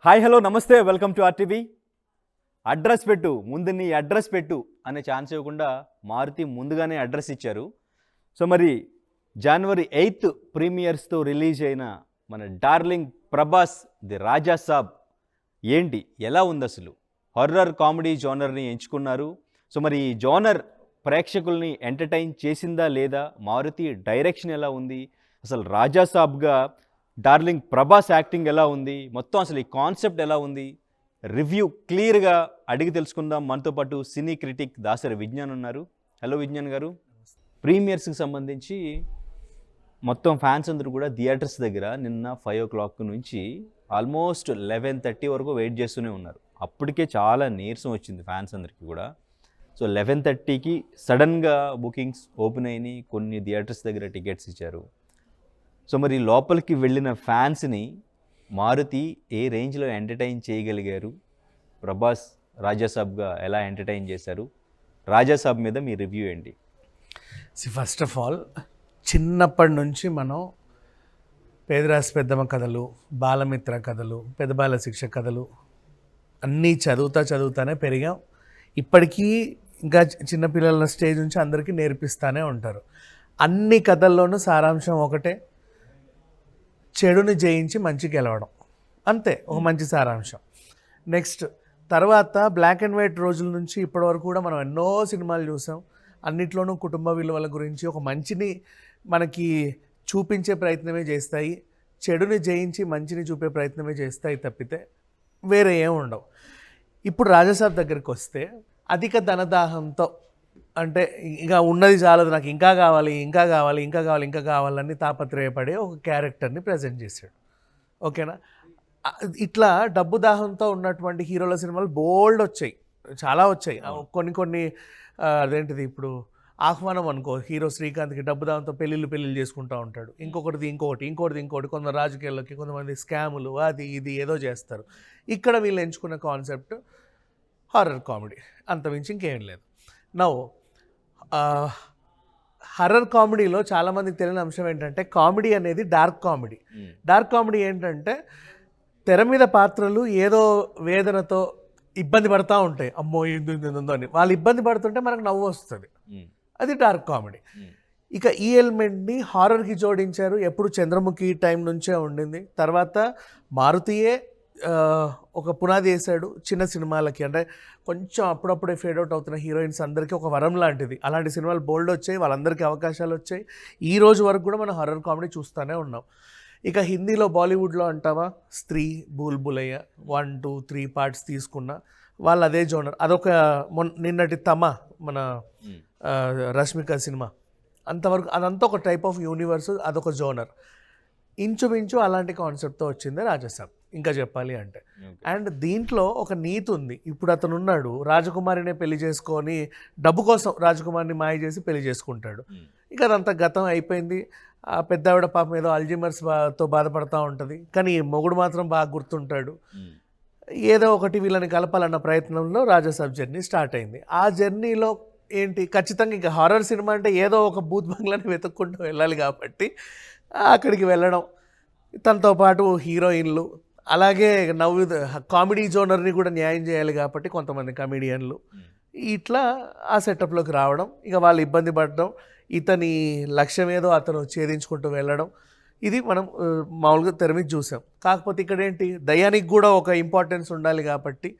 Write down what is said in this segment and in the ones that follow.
Hi hello నమస్తే welcome to RTV. Address పెట్టు ముందు నీ అడ్రస్ పెట్టు అనే ఛాన్స్ ఇవ్వకుండా మారుతి ముందుగానే అడ్రస్ ఇచ్చారు. సో మరి జనవరి 8 ప్రీమియర్స్తో రిలీజ్ అయిన మన డార్లింగ్ ప్రభాస్ ది రాజా సాబ్ ఏంటి, ఎలా ఉంది, అసలు హారర్ కామెడీ జోనర్ని ఎంచుకున్నారు. సో మరి ఈ జోనర్ ప్రేక్షకుల్ని ఎంటర్టైన్ చేసిందా లేదా, మారుతి డైరెక్షన్ ఎలా ఉంది, అసలు రాజా సాబ్గా డార్లింగ్ ప్రభాస్ యాక్టింగ్ ఎలా ఉంది, మొత్తం అసలు ఈ కాన్సెప్ట్ ఎలా ఉంది, రివ్యూ క్లియర్గా అడిగి తెలుసుకుందాం. మనతో పాటు సినీ క్రిటిక్ దాసరి విజ్ఞాన్ ఉన్నారు. హలో విజ్ఞాన్ గారు. ప్రీమియర్స్కి సంబంధించి మొత్తం ఫ్యాన్స్ అందరూ కూడా థియేటర్స్ దగ్గర నిన్న 5 o'clock నుంచి ఆల్మోస్ట్ 11:30 వరకు వెయిట్ చేస్తూనే ఉన్నారు. అప్పటికే చాలా నీరసం వచ్చింది ఫ్యాన్స్ అందరికీ కూడా. సో 11:30కి సడన్గా బుకింగ్స్ ఓపెన్ అయినాయి, కొన్ని థియేటర్స్ దగ్గర టికెట్స్ ఇచ్చారు. సో మరి లోపలికి వెళ్ళిన ఫ్యాన్స్ని మారుతి ఏ రేంజ్లో ఎంటర్టైన్ చేయగలిగారు, ప్రభాస్ రాజాసాబ్గా ఎలా ఎంటర్టైన్ చేశారు, రాజాసాబ్ మీద మీ రివ్యూ ఏంటి? ఫస్ట్ ఆఫ్ ఆల్, చిన్నప్పటి నుంచి మనం పేదరాశి పెద్దమ్మ కథలు, బాలమిత్ర కథలు, పెద్ద బాల శిక్ష కథలు అన్నీ చదువుతానే పెరిగాం. ఇప్పటికీ ఇంకా చిన్నపిల్లల స్టేజ్ నుంచి అందరికీ నేర్పిస్తూనే ఉంటారు. అన్ని కథల్లోనూ సారాంశం ఒకటే, చెడుని జయించి మంచి గెలవడం, అంతే, ఒక మంచి సారాంశం. నెక్స్ట్ తర్వాత బ్లాక్ అండ్ వైట్ రోజుల నుంచి ఇప్పటివరకు కూడా మనం ఎన్నో సినిమాలు చూసాం. అన్నిట్లోనూ కుటుంబ విలువల గురించి ఒక మంచిని మనకి చూపించే ప్రయత్నమే చేస్తాయి, చెడుని జయించి మంచిని చూపే ప్రయత్నమే చేస్తాయి తప్పితే వేరే ఏం ఉండవు. ఇప్పుడు రాజాసాబ్ దగ్గరికి వస్తే అధిక ధనదాహంతో, అంటే ఇంకా ఉన్నది చాలదు, నాకు ఇంకా కావాలి ఇంకా కావాలి ఇంకా కావాలి ఇంకా కావాలని తాపత్రయపడే ఒక క్యారెక్టర్ని ప్రజెంట్ చేశాడు. ఓకేనా? ఇట్లా డబ్బు దాహంతో ఉన్నటువంటి హీరోల సినిమాలు బోల్డ్ వచ్చాయి, చాలా వచ్చాయి. కొన్ని అదేంటిది ఇప్పుడు ఆహ్వానం అనుకో, హీరో శ్రీకాంత్కి డబ్బు దాహంతో పెళ్ళిళ్ళు చేసుకుంటూ ఉంటాడు, ఇంకొకటి, కొందరు రాజకీయాల్లోకి, కొంతమంది స్కాములు, అది ఇది ఏదో చేస్తారు. ఇక్కడ వీళ్ళు ఎంచుకున్న కాన్సెప్ట్ హారర్ కామెడీ, అంతమించి ఇంకేం లేదు. నౌ హర్రర్ కామెడీలో చాలామందికి తెలియని అంశం ఏంటంటే, కామెడీ అనేది డార్క్ కామెడీ. డార్క్ కామెడీ ఏంటంటే తెర మీద పాత్రలు ఏదో వేదనతో ఇబ్బంది పడుతూ ఉంటాయి, అమ్మో ఏందో అని వాళ్ళు ఇబ్బంది పడుతుంటే మనకు నవ్వు వస్తుంది, అది డార్క్ కామెడీ. ఇక ఈ ఎలిమెంట్ని హారర్కి జోడించారు. ఎప్పుడు చంద్రముఖి టైం నుంచే ఉండింది. తర్వాత మారుతియే ఒక పునాది వేశాడు చిన్న సినిమాలకి, అంటే కొంచెం అప్పుడప్పుడే ఫేడ్ అవుట్ అవుతున్న హీరోయిన్స్ అందరికీ ఒక వరం లాంటిది. అలాంటి సినిమాలు బోల్డ్ వచ్చాయి, వాళ్ళందరికీ అవకాశాలు వచ్చాయి. ఈ రోజు వరకు కూడా మనం హర్రర్ కామెడీ చూస్తూనే ఉన్నాం. ఇక హిందీలో బాలీవుడ్లో అంటావా, స్త్రీ, బూల్ బులయ్య 1, 2, 3 పార్ట్స్ తీసుకున్న వాళ్ళు అదే జోనర్. అదొక నిన్నటి మన రష్మిక సినిమా, అంతవరకు అదంతా ఒక టైప్ ఆఫ్ యూనివర్స్, అదొక జోనర్. ఇంచుమించు అలాంటి కాన్సెప్ట్తో వచ్చిందే రాజాసాబ్, ఇంకా చెప్పాలి అంటే. అండ్ దీంట్లో ఒక నీతి ఉంది. ఇప్పుడు అతను ఉన్నాడు, రాజకుమారినే పెళ్లి చేసుకొని డబ్బు కోసం రాజకుమారిని మాయ చేసి పెళ్లి చేసుకుంటాడు. ఇక అదంతా గతం అయిపోయింది. ఆ పెద్ద ఆవిడ పాపం ఏదో అల్జీమర్స్తో బాధపడుతూ ఉంటుంది, కానీ మొగుడు మాత్రం బాగా గుర్తుంటాడు. ఏదో ఒకటి వీళ్ళని కలపాలన్న ప్రయత్నంలో రాజాసాబ్ జర్నీ స్టార్ట్ అయింది. ఆ జర్నీలో ఏంటి, ఖచ్చితంగా ఇంకా హారర్ సినిమా అంటే ఏదో ఒక బూత్ బంగ్లాని వెతుక్కుంటూ వెళ్ళాలి కాబట్టి అక్కడికి వెళ్ళడం, తనతో పాటు హీరోయిన్లు, అలాగే కామెడీ జోనర్ని కూడా న్యాయం చేయాలి కాబట్టి కొంతమంది కమెడియన్లు, ఇట్లా ఆ సెటప్లోకి రావడం, ఇక వాళ్ళు ఇబ్బంది పడడం, ఇతని లక్ష్యం ఏదో అతను ఛేదించుకుంటూ వెళ్ళడం, ఇది మనం మామూలుగా తెరమిది చూసాం. కాకపోతే ఇక్కడ ఏంటి, దయ్యానికి కూడా ఒక ఇంపార్టెన్స్ ఉండాలి కాబట్టి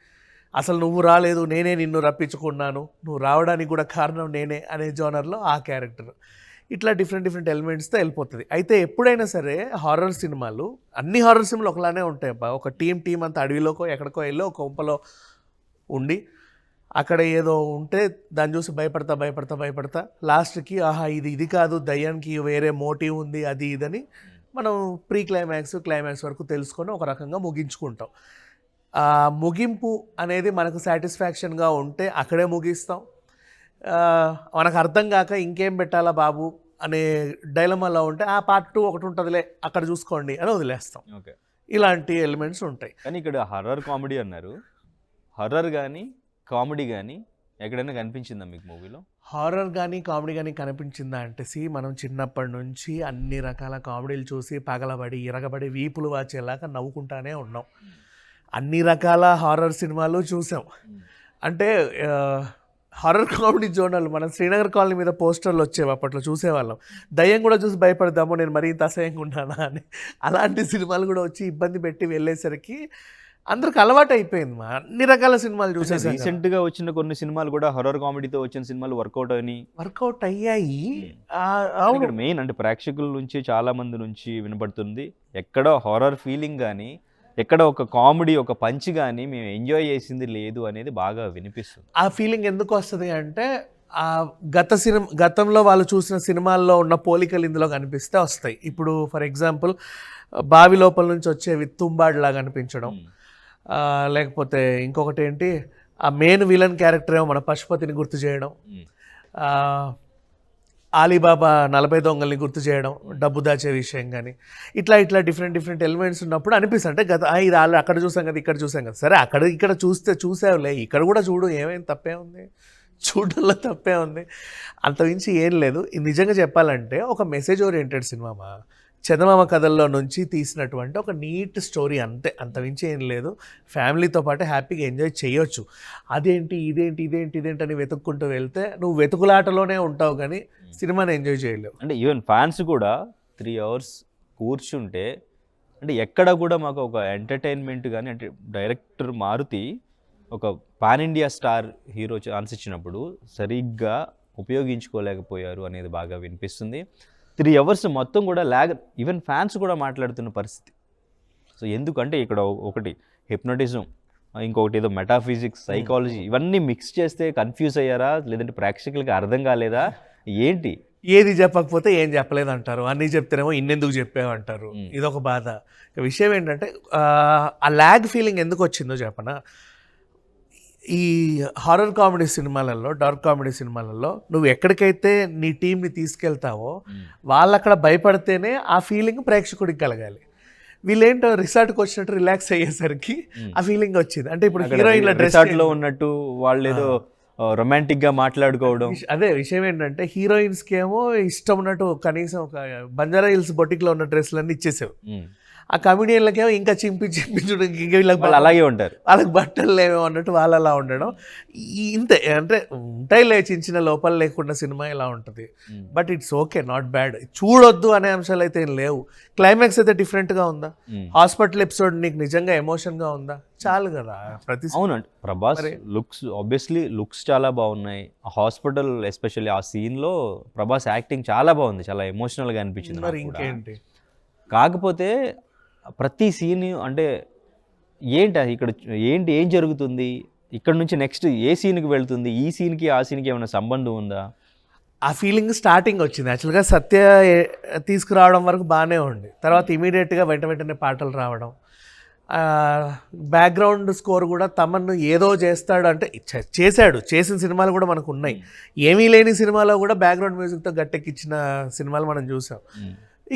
అసలు నువ్వు రాలేదు, నేనే నిన్ను రప్పించుకున్నాను, నువ్వు రావడానికి కూడా కారణం నేనే అనే జోనర్లో ఆ క్యారెక్టర్. ఇట్లా డిఫరెంట్ ఎలిమెంట్స్తో వెళ్ళిపోతుంది. అయితే ఎప్పుడైనా సరే హారర్ సినిమాలు, అన్ని హారర్ సినిమాలు ఒకలానే ఉంటాయి అబ్బా. ఒక టీం అంతా అడవిలోకో ఎక్కడికో వెళ్ళి ఒక కొంపలో ఉండి అక్కడ ఏదో ఉంటే దాన్ని చూసి భయపడతా లాస్ట్కి ఆహా ఇది కాదు, దయ్యానికి వేరే మోటివ్ ఉంది, అది ఇదని మనం క్లైమాక్స్ వరకు తెలుసుకొని ఒక రకంగా ముగించుకుంటాం. ఆ ముగింపు అనేది మనకు సాటిస్ఫాక్షన్గా ఉంటే అక్కడే ముగిస్తాం. మనకు అర్థం కాక ఇంకేం పెట్టాలా బాబు అనే డైలమాలో ఉంటే ఆ పార్ట్ 2 ఒకటి ఉంటుందిలే అక్కడ చూసుకోండి అని వదిలేస్తాం. ఇలాంటి ఎలిమెంట్స్ ఉంటాయి. కానీ ఇక్కడ హర్రర్ కామెడీ అన్నారు, హర్రర్ కానీ కామెడీ కానీ ఎక్కడైనా కనిపించిందా మీకు మూవీలో? హారర్ కానీ కామెడీ కానీ కనిపించిందా అంటే, మనం చిన్నప్పటి నుంచి అన్ని రకాల కామెడీలు చూసి పగలబడి ఇరగబడి వీపులు వాచేలాగా నవ్వుకుంటానే ఉన్నాం. అన్ని రకాల హారర్ సినిమాలు చూసాం. అంటే హారర్ కామెడీ జోనర్లు మనం శ్రీనగర్ కాలనీ మీద పోస్టర్లు వచ్చేవి అప్పట్లో చూసేవాళ్ళం. దయ్యం కూడా చూసి భయపడదాము నేను మరీ ఇంత అసహ్యంగా ఉన్నానా అని. అలాంటి సినిమాలు కూడా వచ్చి ఇబ్బంది పెట్టి వెళ్ళేసరికి అందరికి అలవాటు అయిపోయింది. మా అన్ని రకాల సినిమాలు చూసేసాం. రీసెంట్ గా వచ్చిన కొన్ని సినిమాలు కూడా హర్రర్ కామెడీతో వచ్చిన సినిమాలు వర్కౌట్ అని వర్కౌట్ అయ్యాయి. అవును, ఇక్కడ మెయిన్ అంటే ప్రేక్షకుల నుంచి చాలా మంది నుంచి వినపడుతుంది, ఎక్కడో హారర్ ఫీలింగ్ కానీ ఎక్కడ ఒక కామెడీ ఒక పంచ్ కానీ మేము ఎంజాయ్ చేసింది లేదు అనేది బాగా వినిపిస్తుంది. ఆ ఫీలింగ్ ఎందుకు వస్తుంది అంటే ఆ గతంలో వాళ్ళు చూసిన సినిమాల్లో ఉన్న పోలికలు ఇందులో కనిపిస్తే వస్తాయి. ఇప్పుడు ఫర్ ఎగ్జాంపుల్ బావి లోపల నుంచి వచ్చేవి తుంబాడ్లాగా అనిపించడం, లేకపోతే ఇంకొకటి ఏంటి ఆ మెయిన్ విలన్ క్యారెక్టర్ ఏమో మన పశుపతిని గుర్తు చేయడం, ఆలీబాబా 40 దొంగల్ని గుర్తు చేయడం, డబ్బు దాచే విషయం కానీ ఇట్లా డిఫరెంట్ ఎలిమెంట్స్ ఉన్నప్పుడు అనిపిస్తుంది అంటే ఇది వాళ్ళు అక్కడ చూసాం కదా ఇక్కడ చూసాం కదా, సరే అక్కడ ఇక్కడ చూసావులే ఇక్కడ కూడా చూడు, ఏమైంది తప్పే ఉంది, చూడడంలో తప్పే ఉంది, అంతమించి ఏం లేదు. ఇది నిజంగా చెప్పాలంటే ఒక మెసేజ్ ఓరియంటెడ్ సినిమా చందమామ కథల్లో నుంచి తీసినటువంటి ఒక నీట్ స్టోరీ, అంతే, అంతమించి ఏం లేదు. ఫ్యామిలీతో పాటు హ్యాపీగా ఎంజాయ్ చేయొచ్చు. అదేంటి ఇదేంటి అని వెతుక్కుంటూ వెళ్తే నువ్వు వెతుకులాటలోనే ఉంటావు కానీ సినిమాని ఎంజాయ్ చేయలేవు. అంటే ఈవెన్ ఫ్యాన్స్ కూడా 3 hours కూర్చుంటే అంటే ఎక్కడ కూడా మాకు ఒక ఎంటర్టైన్మెంట్ కానీ, అంటే డైరెక్టర్ మారుతి ఒక pan India star hero chance ఇచ్చినప్పుడు సరిగ్గా ఉపయోగించుకోలేకపోయారు అనేది బాగా వినిపిస్తుంది. 3 hours మొత్తం కూడా ఈవెన్ ఫ్యాన్స్ కూడా మాట్లాడుతున్న పరిస్థితి. సో ఎందుకంటే ఇక్కడ ఒకటి హిప్నోటిజం, ఇంకొకటి ఏదో మెటాఫిజిక్స్, సైకాలజీ, ఇవన్నీ మిక్స్ చేస్తే కన్ఫ్యూజ్ అయ్యారా, లేదంటే ప్రేక్షకులకి అర్థం కాలేదా ఏంటి? ఏది చెప్పకపోతే ఏం చెప్పలేదు అంటారు, అన్నీ చెప్తేనేమో ఇన్నెందుకు చెప్పామంటారు. ఇదొక బాధ. విషయం ఏంటంటే ఆ ల్యాగ్ ఫీలింగ్ ఎందుకు వచ్చిందో చెప్పనా. ఈ హారర్ కామెడీ సినిమాలలో, డార్క్ కామెడీ సినిమాలలో నువ్వు ఎక్కడికైతే నీ టీంని తీసుకెళ్తావో వాళ్ళు అక్కడ భయపడితేనే ఆ ఫీలింగ్ ప్రేక్షకుడికి కలగాలి. వీళ్ళేంటో రిసార్ట్కి వచ్చినట్టు రిలాక్స్ అయ్యేసరికి ఆ ఫీలింగ్ వచ్చింది. అంటే ఇప్పుడు హీరోయిన్ల రిసార్ట్లో ఉన్నట్టు వాళ్ళు ఏదో రొమాంటిక్ గా మాట్లాడుకోవడం. అదే విషయం ఏంటంటే హీరోయిన్స్కి ఏమో ఇష్టం ఉన్నట్టు కనీసం ఒక బంజారా హిల్స్ బొటిక్లో ఉన్న డ్రెస్లన్నీ ఇచ్చేసావు. ఆ కమెడియన్లకేమో ఇంకా చింపి వీళ్ళకి అలాగే ఉంటారు, వాళ్ళకి బట్టలు లేవో అన్నట్టు వాళ్ళు అలా ఉండడం. ఇంతే, అంటే ఉంటాయిలే చిన్న లోపాలు లేకుండా సినిమా ఇలా ఉంటుంది. But it's okay, not bad. చూడొద్దు అనే అంశాలు అయితే ఏం లేవు. క్లైమాక్స్ అయితే డిఫరెంట్గా ఉందా, హాస్పిటల్ ఎపిసోడ్ నీకు నిజంగా ఎమోషన్గా ఉందా, చాలు కదా. అవునండి, ప్రభాస్ లుక్స్ ఆబ్వియస్లీ లుక్స్ చాలా బాగున్నాయి. హాస్పిటల్ ఎస్పెషల్లీ ఆ సీన్లో ప్రభాస్ యాక్టింగ్ చాలా బాగుంది, చాలా ఎమోషనల్గా అనిపించింది. మరి ఇంకేంటి, కాకపోతే ప్రతి సీన్ అంటే ఏంటి ఇక్కడ ఏం జరుగుతుంది, ఇక్కడ నుంచి నెక్స్ట్ ఏ సీన్కి వెళ్తుంది, ఈ సీన్కి ఆ సీన్కి ఏమైనా సంబంధం ఉందా, ఆ ఫీలింగ్ స్టార్టింగ్ వచ్చింది. యాక్చువల్గా సత్య తీసుకురావడం వరకు బాగానే ఉంది. తర్వాత ఇమీడియట్గా వెంటనే పాటలు రావడం, బ్యాక్గ్రౌండ్ స్కోర్ కూడా తమను ఏదో చేస్తాడు అంటే చేసిన సినిమాలు కూడా మనకు ఉన్నాయి. ఏమీ లేని సినిమాలో కూడా బ్యాక్గ్రౌండ్ మ్యూజిక్తో గట్టెక్కిచ్చిన సినిమాలు మనం చూసాం.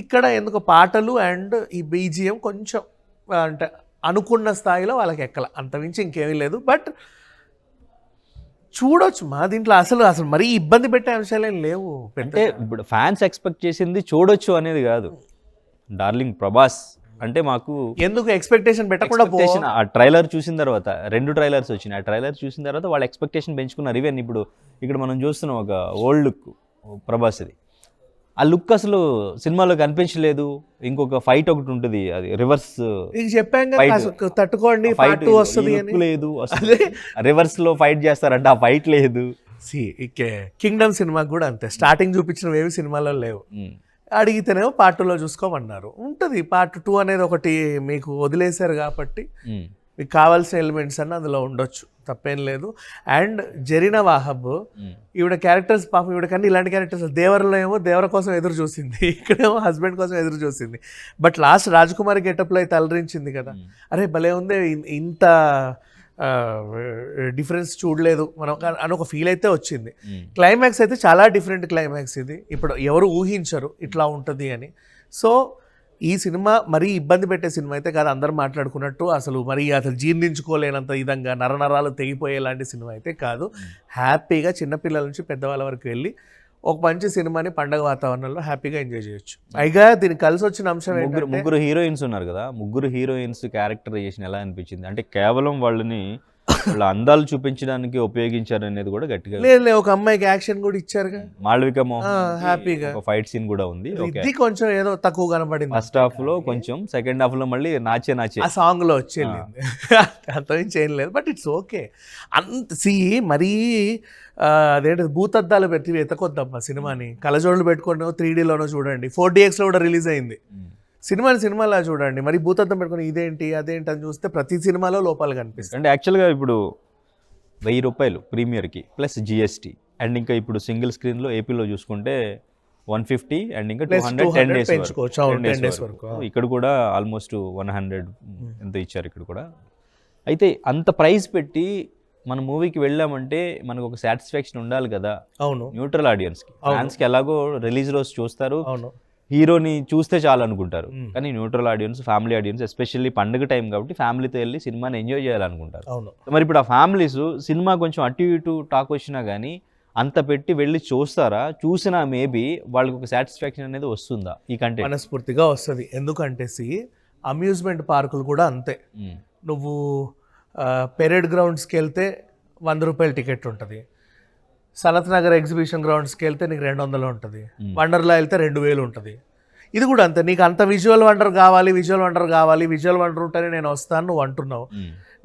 ఇక్కడ ఎందుకు పాటలు అండ్ ఈ బీజిఎం కొంచెం అంటే అనుకున్న స్థాయిలో వాళ్ళకి ఎక్కల, అంతమించి ఇంకేమీ లేదు. బట్ చూడొచ్చు మా దీంట్లో అసలు మరీ ఇబ్బంది పెట్టే అంశాలేం లేవు. అంటే ఇప్పుడు ఫ్యాన్స్ ఎక్స్పెక్ట్ చేసింది చూడొచ్చు అనేది కాదు. డార్లింగ్ ప్రభాస్ అంటే మాకు ఎందుకు ఎక్స్పెక్టేషన్ పెట్టకుండా ఆ ట్రైలర్ చూసిన తర్వాత 2 trailers వచ్చినాయి. ఆ ట్రైలర్ చూసిన తర్వాత వాళ్ళ ఎక్స్పెక్టేషన్ పెంచుకున్నారు. ఈవెన్ ఇప్పుడు ఇక్కడ మనం చూస్తున్నాం ఒక ఓల్డ్ లుక్ ప్రభాస్ది, ఆ లుక్ అసలు సినిమాలో కనిపించలేదు. ఇంకొక ఫైట్ ఒకటి ఉంటుంది, అది రివర్స్ తట్టుకోండి ఫైట్ లేదు, రివర్స్ లో ఫైట్ చేస్తారంటే ఆ ఫైట్ లేదు. కింగ్డమ్ సినిమా కూడా అంతే, స్టార్టింగ్ చూపించినవి ఏవి సినిమాలో లేవు. అడిగితేనేమో పార్ట్ 2లో చూసుకోమన్నారు. ఉంటుంది పార్ట్ 2 అనేది ఒకటి మీకు వదిలేశారు కాబట్టి మీకు కావాల్సిన ఎలిమెంట్స్ అన్న అందులో ఉండొచ్చు, తప్పేం లేదు. అండ్ జరీనా వాహబ్ ఈవిడ క్యారెక్టర్స్ పాపం, ఈవిడకన్నా ఇలాంటి క్యారెక్టర్స్ దేవరలో ఏమో దేవర కోసం ఎదురు చూసింది, ఇక్కడేమో హస్బెండ్ కోసం ఎదురు చూసింది. బట్ లాస్ట్ రాజకుమారి గెటప్లో అయితే అలరించింది కదా, అరే భలే ఉంది, ఇంత డిఫరెన్స్ చూడలేదు మనం అని ఒక ఫీల్ అయితే వచ్చింది. క్లైమాక్స్ అయితే చాలా డిఫరెంట్ క్లైమాక్స్ ఇది, ఇప్పుడు ఎవరు ఊహించరు ఇట్లా ఉంటుంది అని. సో ఈ సినిమా మరీ ఇబ్బంది పెట్టే సినిమా అయితే కాదు, అందరూ మాట్లాడుకున్నట్టు అసలు జీర్ణించుకోలేనంత విధంగా నరనరాలు తెగిపోయేలాంటి సినిమా అయితే కాదు. హ్యాపీగా చిన్నపిల్లల నుంచి పెద్దవాళ్ళ వరకు వెళ్ళి ఒక మంచి సినిమాని పండగ వాతావరణంలో హ్యాపీగా ఎంజాయ్ చేయొచ్చు. పైగా దీనికి కలిసి వచ్చిన అంశం ఏంటంటే ముగ్గురు హీరోయిన్స్ ఉన్నారు కదా, ముగ్గురు హీరోయిన్స్ క్యారెక్టరైజేషన్ ఎలా అనిపించింది? అంటే కేవలం వాళ్ళని వాళ్ళ అందాలు చూపించడానికి ఉపయోగించారు అనేది కూడా గట్టిగా లేదు, ఒక అమ్మాయికి యాక్షన్ కూడా ఇచ్చారుగా, మాళవిక మోహన్ హ్యాపీగా ఒక ఫైట్ సీన్ కూడా ఉంది. ఇది కొంచెం ఏదో తక్కువ కనబడింది ఫస్ట్ హాఫ్ లో కొంచెం, సెకండ్ హాఫ్ లో మళ్ళీ నాచే ఆ సాంగ్ లో వచ్చేది. అంతమించి ఏం లేదు, బట్ ఇట్స్ ఓకే. అంత మరీ అదేంటి భూతద్దాలు పెట్టి వెతకొద్దమ్మా సినిమాని. కలజోళ్ళు పెట్టుకొని 3Dలోనో చూడండి, 4DXలో కూడా రిలీజ్ అయింది. సినిమాలా చూడండి, మరి భూతద్దం పెట్టుకొని ఇదేంటి అదేంటి అని చూస్తే ప్రతి సినిమాలో లోపాలు కనిపిస్తాయి. అంటే యాక్చువల్గా ఇప్పుడు 1000 రూపాయలు ప్రీమియర్కి ప్లస్ GST, అండ్ ఇంకా ఇప్పుడు సింగిల్ స్క్రీన్లో ఏపీలో చూసుకుంటే 150 అండ్ ఇంకా 200 10 డేస్ వరకు. ఇక్కడ కూడా ఆల్మోస్ట్ 100 ఎంత ఇచ్చారు ఇక్కడ కూడా. అయితే అంత ప్రైస్ పెట్టి మన మూవీకి వెళ్ళామంటే మనకు ఒక సాటిస్ఫాక్షన్ ఉండాలి కదా. అవును, న్యూట్రల్ ఆడియన్స్కి, ఫ్యాన్స్కి ఎలాగో రిలీజ్ రోజు చూస్తారు, అవును, హీరోని చూస్తే చాలు అనుకుంటారు. కానీ neutral audience, family audience, especially పండుగ టైం కాబట్టి ఫ్యామిలీతో వెళ్ళి సినిమాని ఎంజాయ్ చేయాలనుకుంటారు. అవును. మరి ఇప్పుడు ఆ ఫ్యామిలీస్ సినిమా కొంచెం అటు ఇటు టాక్ వచ్చినా కానీ అంత పెట్టి వెళ్ళి చూస్తారా? చూసినా మేబీ వాళ్ళకి ఒక సాటిస్ఫాక్షన్ అనేది వస్తుందా ఈ కంటెంట్? మనస్ఫూర్తిగా వస్తుంది. ఎందుకంటే అమ్యూజ్మెంట్ పార్కులు కూడా అంతే. నువ్వు పెరేడ్ గ్రౌండ్స్కి వెళ్తే 100 రూపాయల టికెట్ ఉంటుంది, సనత్ నగర్ ఎగ్జిబిషన్ గ్రౌండ్స్కి వెళ్తే నీకు 200 ఉంటుంది, వండర్లా వెళ్తే 2000 ఉంటుంది. ఇది కూడా అంతే. నీకు అంత విజువల్ వండర్ కావాలి, విజువల్ వండర్ ఉంటేనే నేను వస్తాను నువ్వు అంటున్నావు.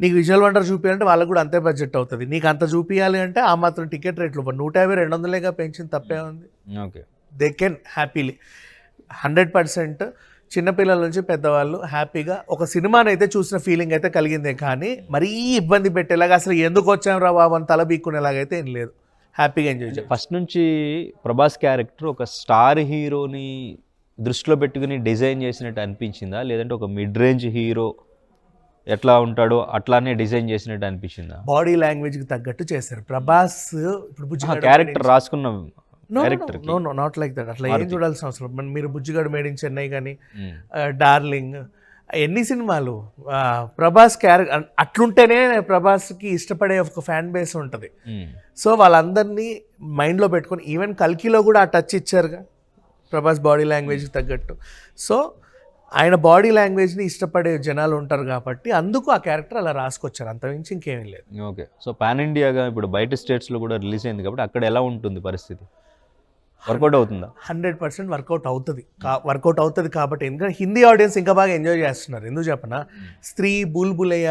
నీకు విజువల్ వండర్ చూపించాలంటే వాళ్ళకు కూడా అంతే బడ్జెట్ అవుతుంది. నీకు అంత చూపించాలి అంటే ఆ మాత్రం టికెట్ రేట్లు 150-200గా పెంచిన తప్పే ఉంది. ఓకే, దే కెన్ హ్యాపీలీ 100% చిన్నపిల్లల నుంచి పెద్దవాళ్ళు హ్యాపీగా ఒక సినిమాని అయితే చూసిన ఫీలింగ్ అయితే కలిగిందే, కానీ మరీ ఇబ్బంది పెట్టేలాగా అసలు ఎందుకు వచ్చాం రా బాబు అని తల బీక్కునేలాగైతే ఏం లేదు. హ్యాపీగా ఎంజాయ్ చేయాలి. ఫస్ట్ నుంచి ప్రభాస్ క్యారెక్టర్ ఒక స్టార్ హీరోని దృష్టిలో పెట్టుకుని డిజైన్ చేసినట్టు అనిపించిందా, లేదంటే ఒక మిడ్ రేంజ్ హీరో ఎట్లా ఉంటాడో అట్లానే డిజైన్ చేసినట్టు అనిపించిందా? బాడీ లాంగ్వేజ్కి తగ్గట్టు చేశారు ప్రభాస్. ఇప్పుడు క్యారెక్టర్ రాసుకున్న నాట్ లైక్ దట్, అట్లా ఏం చూడాల్సిన అవసరం. మీరు బుజ్జిగాడు మేడ్ ఇన్ చెన్నై కానీ, డార్లింగ్, ఎన్ని సినిమాలు ప్రభాస్ క్యారెక్టర్ అట్లుంటేనే ప్రభాస్కి ఇష్టపడే ఒక ఫ్యాన్ బేస్ ఉంటుంది. సో వాళ్ళందరినీ మైండ్లో పెట్టుకొని ఈవెన్ కల్కిలో కూడా ఆ టచ్ ఇచ్చారుగా ప్రభాస్ బాడీ లాంగ్వేజ్కి తగ్గట్టు. సో ఆయన బాడీ లాంగ్వేజ్ని ఇష్టపడే జనాలు ఉంటారు కాబట్టి అందుకు ఆ క్యారెక్టర్ అలా రాసుకొచ్చారు, అంతమించి ఇంకేమీ లేదు. ఓకే, సో పాన్ ఇండియాగా ఇప్పుడు బయట స్టేట్స్లో కూడా రిలీజ్ అయింది కాబట్టి అక్కడ ఎలా ఉంటుంది పరిస్థితి? వర్కౌట్ అవుతుందా? 100% వర్కౌట్ అవుతుంది కాబట్టి, ఎందుకంటే హిందీ ఆడియన్స్ ఇంకా బాగా ఎంజాయ్ చేస్తున్నారు. ఎందుకు చెప్పనా, స్త్రీ, బుల్బులయ్య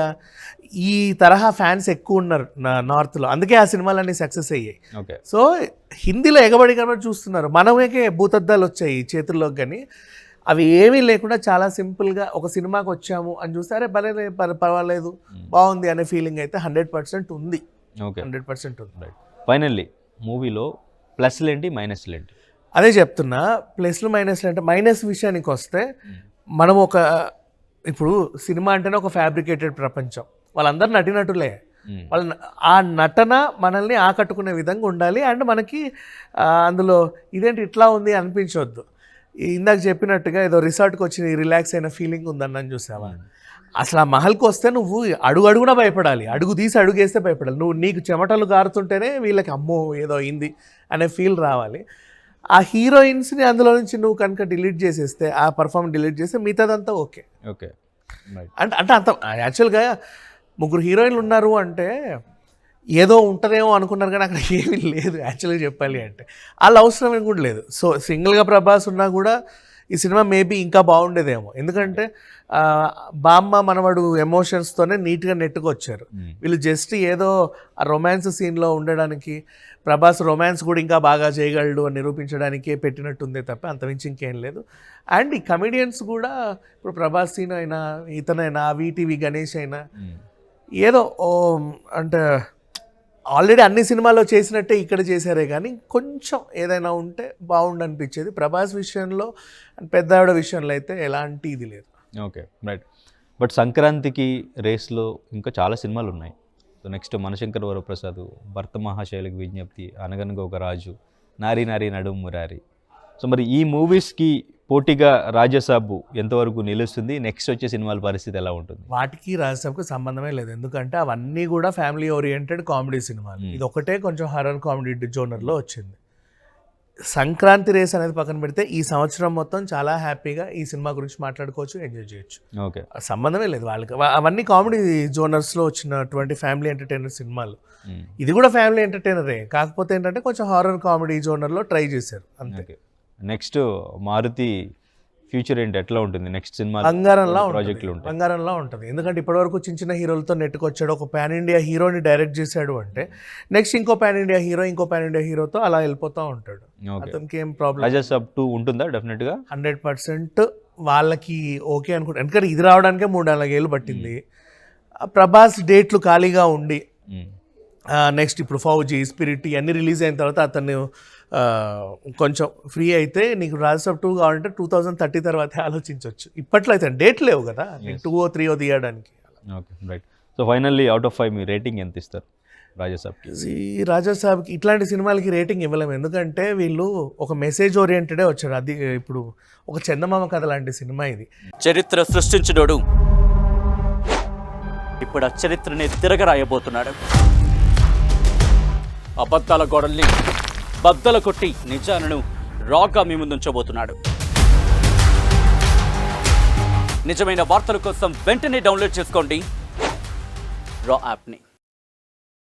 ఈ తరహా ఫ్యాన్స్ ఎక్కువ ఉన్నారు నార్త్లో, అందుకే ఆ సినిమాలన్నీ సక్సెస్ అయ్యాయి. ఓకే, సో హిందీలో ఎగబడి చూస్తున్నారు. మనమే భూతద్దాలు వచ్చాయి చేతుల్లోకి, కానీ అవి ఏమీ లేకుండా చాలా సింపుల్గా ఒక సినిమాకి వచ్చాము అని చూస్తే అరే భలే పర్వాలేదు బాగుంది అనే ఫీలింగ్ అయితే 100% ఉంది. ఓకే, 100% ఉంది. ఫైనల్లీ మూవీలో ప్లస్లు ఏంటి, మైనస్లు ఏంటి? అదే చెప్తున్నా, ప్లస్లు మైనస్లు అంటే మైనస్ విషయానికి వస్తే మనం ఇప్పుడు సినిమా అంటేనే ఒక ఫ్యాబ్రికేటెడ్ ప్రపంచం, వాళ్ళందరూ నటినటులే, వాళ్ళ ఆ నటన మనల్ని ఆకట్టుకునే విధంగా ఉండాలి. అండ్ మనకి అందులో ఇదేంటి ఇట్లా ఉంది అనిపించవద్దు. ఇందాక చెప్పినట్టుగా ఏదో రిసార్ట్కి వచ్చి రిలాక్స్ అయిన ఫీలింగ్ ఉందన్నాను చూసావా, అసలు ఆ మహల్కి వస్తే నువ్వు అడుగున భయపడాలి, అడుగు తీసి అడుగేస్తే భయపడాలి. నీకు చెమటలు గారుతుంటేనే వీళ్ళకి అమ్మో ఏదో అయింది అనే ఫీల్ రావాలి. ఆ హీరోయిన్స్ని అందులో నుంచి నువ్వు కనుక డిలీట్ చేసేస్తే, ఆ పర్ఫార్మెన్స్ డిలీట్ చేస్తే మిగతాదంతా ఓకే. ఓకే, అంటే అంత యాక్చువల్గా 3 హీరోయిన్లు ఉన్నారు అంటే ఏదో ఉంటుందేమో అనుకున్నారు, కానీ అక్కడ ఏమీ లేదు యాక్చువల్గా చెప్పాలి అంటే. వాళ్ళ అవసరం కూడా లేదు. సో సింగిల్గా ప్రభాస్ ఉన్నా కూడా ఈ సినిమా మేబీ ఇంకా బాగుండేదేమో, ఎందుకంటే బామ్మ మనవడు ఎమోషన్స్తోనే నీట్గా నెట్టుకొచ్చారు. వీళ్ళు జస్ట్ ఏదో ఆ రొమాన్స్ సీన్లో ఉండడానికి, ప్రభాస్ రొమాన్స్ కూడా ఇంకా బాగా చేయగలడు అని నిరూపించడానికే పెట్టినట్టుందే తప్ప అంతమించి ఇంకేం లేదు. అండ్ ఈ కమెడియన్స్ కూడా ఇప్పుడు ప్రభాస్ సీన్ అయినా, ఇతనైనా, వీటీవీ గణేష్ అయినా ఏదో అంటే ఆల్రెడీ అన్ని సినిమాల్లో చేసినట్టే ఇక్కడ చేశారే, కానీ కొంచెం ఏదైనా ఉంటే బాగుండు అనిపించేది. ప్రభాస్ విషయంలో పెద్ద ఆవిడ విషయంలో అయితే ఎలాంటి ఇది లేదు. Okay, right. బట్ సంక్రాంతికి రేస్లో ఇంకా చాలా సినిమాలు ఉన్నాయి. సో నెక్స్ట్ మనశంకర్ వరప్రసాద్, భర్త మహాశైలికి విజ్ఞప్తి, అనగనగా ఒక రాజు, నారీ నారీ నడుము మురారి. సో మరి ఈ మూవీస్కి పోటీగా రాజసాబు ఎంతవరకు నిలుస్తుంది? నెక్స్ట్ వచ్చే సినిమాల పరిస్థితి ఎలా ఉంటుంది? వాటికి రాజసాబ్కి సంబంధమే లేదు, ఎందుకంటే అవన్నీ కూడా ఫ్యామిలీ ఓరియంటెడ్ కామెడీ సినిమాలు. ఇది ఒకటే కొంచెం హర్రర్ కామెడీ జోనర్లో వచ్చింది. సంక్రాంతి రేస్ అనేది పక్కన పెడితే ఈ సంవత్సరం మొత్తం చాలా హ్యాపీగా ఈ సినిమా గురించి మాట్లాడుకోవచ్చు, ఎంజాయ్ చేయొచ్చు. ఓకే. సంబంధమే లేదు వాళ్ళకి. అవన్నీ కామెడీ జోనర్స్లో వచ్చినటువంటి ఫ్యామిలీ ఎంటర్టైనర్ సినిమాలు. ఇది కూడా ఫ్యామిలీ ఎంటర్టైనరే, కాకపోతే ఏంటంటే కొంచెం హారర్ కామెడీ జోనర్లో ట్రై చేశారు అంతే. ఓకే. నెక్స్ట్ మారుతి ఫ్యూచర్ ఏంటి, ఎట్లా ఉంటుంది నెక్స్ట్ సినిమా బంగారంలా ప్రాజెక్టులు ఉంటుంది, ఉంటాయి? బంగారంలా ఉంటుంది. ఎందుకంటే ఇప్పటివరకు చిన్న చిన్న హీరోలతో నెట్టుకొచ్చాడు, ఒక పాన్ ఇండియా హీరోని డైరెక్ట్ చేశాడు అంటే నెక్స్ట్ ఇంకో పాన్ ఇండియా హీరోతో అలా వెళ్ళిపోతూ ఉంటాడు. ఓకే. అతనికి ఏం ప్రాబ్లం. రాజాసాబ్ 2 ఉంటుందా డెఫినెట్గా? 100% వాళ్ళకి ఓకే అనుకుంటా. ఎందుకంటే ఇది రావడానికే 3-4 ఏళ్ళు పట్టింది. ప్రభాస్ డేట్లు ఖాళీగా ఉండి నెక్స్ట్ ఇప్పుడు ఫౌజీ, స్పిరిట్ ఇవన్నీ రిలీజ్ అయిన తర్వాత అతను కొంచెం ఫ్రీ అయితే నీకు రాజసాబ్ 2 కావాలంటే 2030 తర్వాతే ఆలోచించవచ్చు. ఇప్పట్లో అయితే డేట్ లేవు కదా, 2 or 3 తీయడానికి. Okay, right. So finally out of 5 me rating ఎంత ఇస్తారు రాజాసాబ్కి? ఈ రాజాసాబ్కి ఇట్లాంటి సినిమాలకి రేటింగ్ ఇవ్వలేము, ఎందుకంటే వీళ్ళు ఒక మెసేజ్ ఓరియంటెడే వచ్చారు. అది ఇప్పుడు ఒక చందమామ కథ లాంటి సినిమా ఇది. చరిత్ర సృష్టించినోడు ఇప్పుడు ఆ చరిత్రని తిరగరాయబోతున్నాడు. అబద్ధాల గోడల్ని బద్దలు కొట్టి నిజాలను రాగా మీ ముందుంచబోతున్నాడు. నిజమైన వార్తల కోసం వెంటనే డౌన్లోడ్ చేసుకోండి రా యాప్ని.